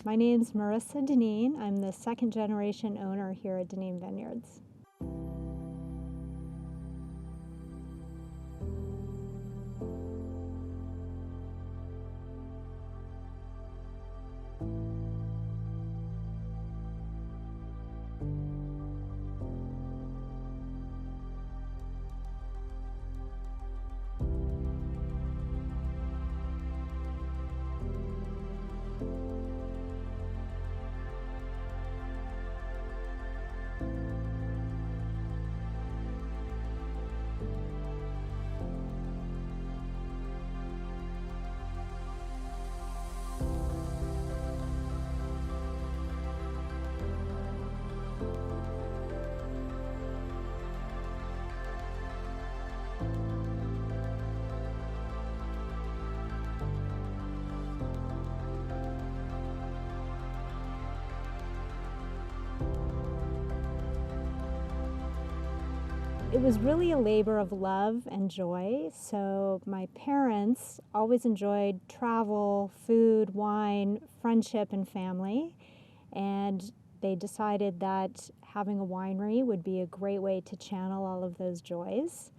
My name's Marissa Deneen. I'm the second generation owner here at Deneen Vineyards. It was really a labor of love and joy. So my parents always enjoyed travel, food, wine, friendship, and family. And they decided that having a winery would be a great way to channel all of those joys.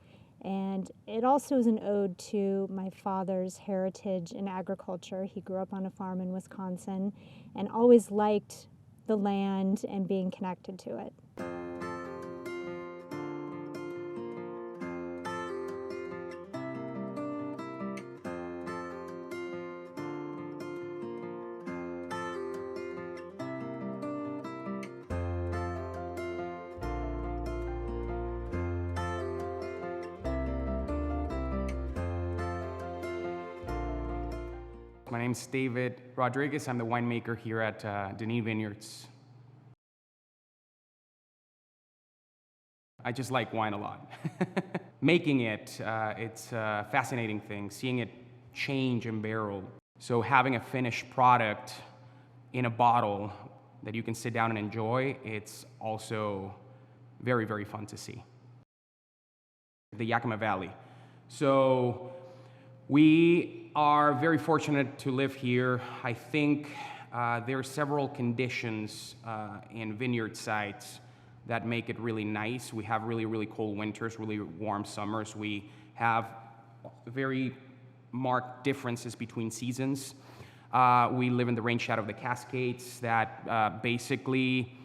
And it also is an ode to my father's heritage in agriculture. He grew up on a farm in Wisconsin and always liked the land and being connected to it. My name's David Rodriguez. I'm the winemaker here at Deneen Vineyards. I just like wine a lot. Making it, it's a fascinating thing, seeing it change in barrel. So having a finished product in a bottle that you can sit down and enjoy, it's also very, very fun to see. The Yakima Valley. So we are very fortunate to live here. I think there are several conditions in vineyard sites that make it really nice. We have really, really cold winters, really warm summers. We have very marked differences between seasons. We live in the rain shadow of the Cascades that basically,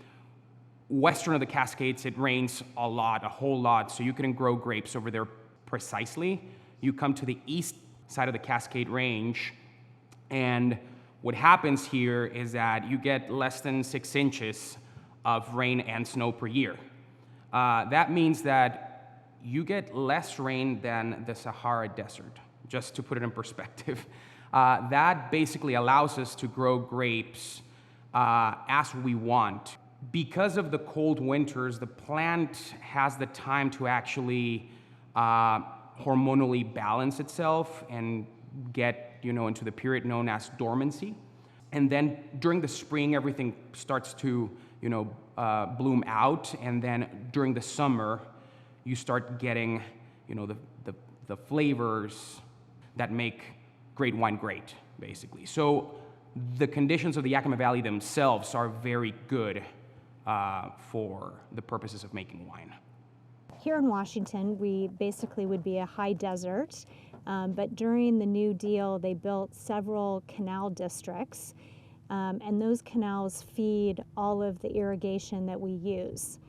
western of the Cascades, it rains a lot, a whole lot, so you couldn't grow grapes over there precisely. You come to the east side of the Cascade Range, and what happens here is that you get less than 6 inches of rain and snow per year. That means that you get less rain than the Sahara Desert, just to put it in perspective. That basically allows us to grow grapes as we want. Because of the cold winters, the plant has the time to actually hormonally balance itself and get, into the period known as dormancy. And then during the spring, everything starts to, bloom out. And then during the summer, you start getting, the flavors that make great wine great, basically. So the conditions of the Yakima Valley themselves are very good for the purposes of making wine. Here in Washington, we basically would be a high desert, but during the New Deal, they built several canal districts, and those canals feed all of the irrigation that we use.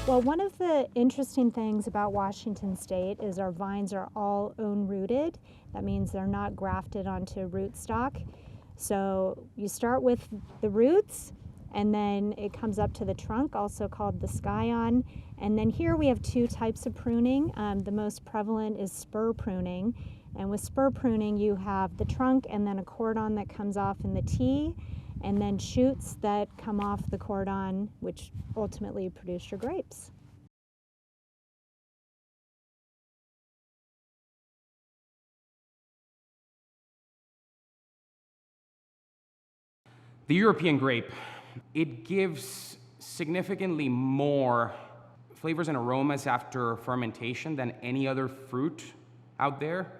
Well, one of the interesting things about Washington State is our vines are all own-rooted. That means they're not grafted onto rootstock. So you start with the roots, and then it comes up to the trunk, also called the scion. And then here we have two types of pruning. The most prevalent is spur pruning. And with spur pruning, you have the trunk and then a cordon that comes off in the T, and then shoots that come off the cordon, which ultimately produce your grapes. The European grape, it gives significantly more flavors and aromas after fermentation than any other fruit out there.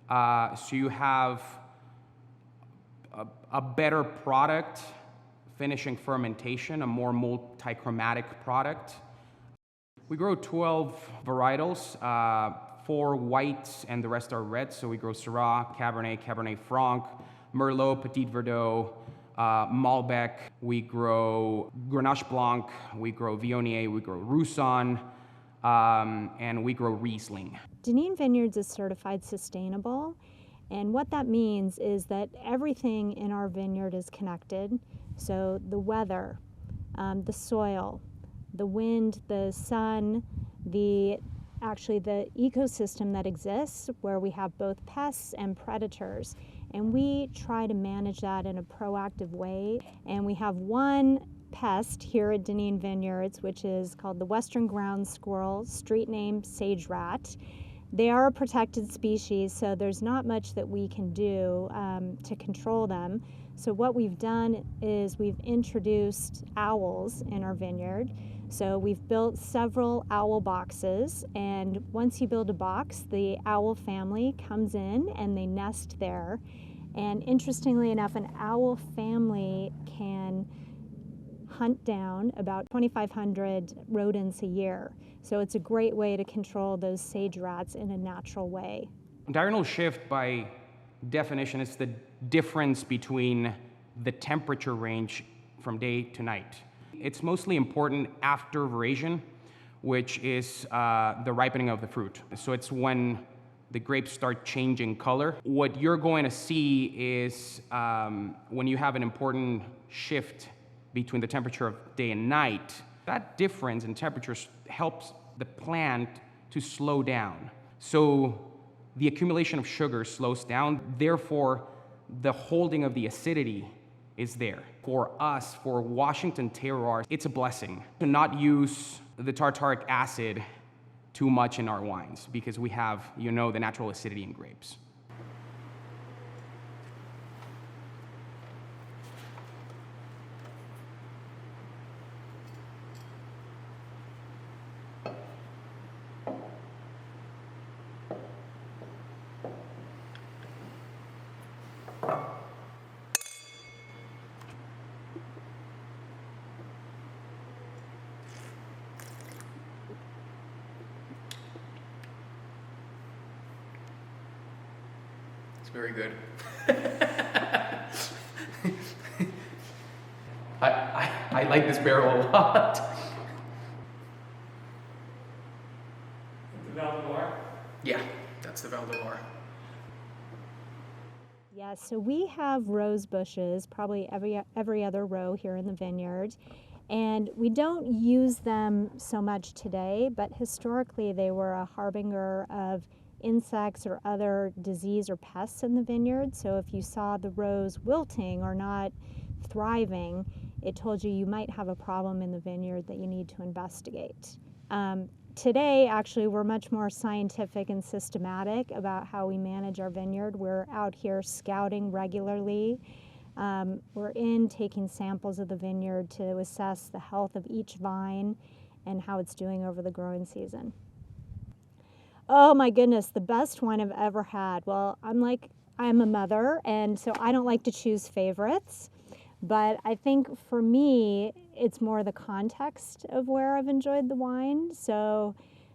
So you have a better product finishing fermentation, a more multi-chromatic product. We grow 12 varietals, 4 whites and the rest are red. So we grow Syrah, Cabernet, Cabernet Franc, Merlot, Petit Verdot, Malbec. We grow Grenache Blanc, we grow Viognier, we grow Roussanne, and we grow Riesling. Deneen Vineyards is certified sustainable, and what that means is that everything in our vineyard is connected. So the weather, the soil, the wind, the sun, actually the ecosystem that exists where we have both pests and predators. And we try to manage that in a proactive way. And we have one pest here at Deneen Vineyards, which is called the Western Ground Squirrel, street name sage rat. They are a protected species, so there's not much that we can do to control them. So what we've done is we've introduced owls in our vineyard. So we've built several owl boxes, and once you build a box, the owl family comes in and they nest there. And interestingly enough, an owl family can hunt down about 2,500 rodents a year. So it's a great way to control those sage rats in a natural way. Diurnal shift, by definition, is the difference between the temperature range from day to night. It's mostly important after veraison, which is the ripening of the fruit. So it's when the grapes start changing color. What you're going to see is when you have an important shift between the temperature of day and night, that difference in temperatures helps the plant to slow down. So the accumulation of sugar slows down, therefore the holding of the acidity is there. For us, for Washington terroir, it's a blessing to not use the tartaric acid too much in our wines because we have, the natural acidity in grapes. Very good. I like this barrel a lot. The Val de Loire? Yeah, that's the Val de Loire. Yeah, so we have rose bushes, probably every other row here in the vineyard. And we don't use them so much today, but historically they were a harbinger of insects or other disease or pests in the vineyard. So if you saw the rose wilting or not thriving, it told you might have a problem in the vineyard that you need to investigate. Today, actually, we're much more scientific and systematic about how we manage our vineyard. We're out here scouting regularly. We're taking samples of the vineyard to assess the health of each vine and how it's doing over the growing season. Oh my goodness, the best wine I've ever had. Well, I'm a mother, and so I don't like to choose favorites, but I think for me, it's more the context of where I've enjoyed the wine. So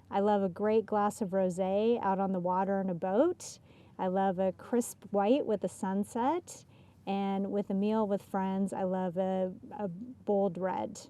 I love a great glass of rosé out on the water in a boat. I love a crisp white with a sunset, and with a meal with friends, I love a bold red.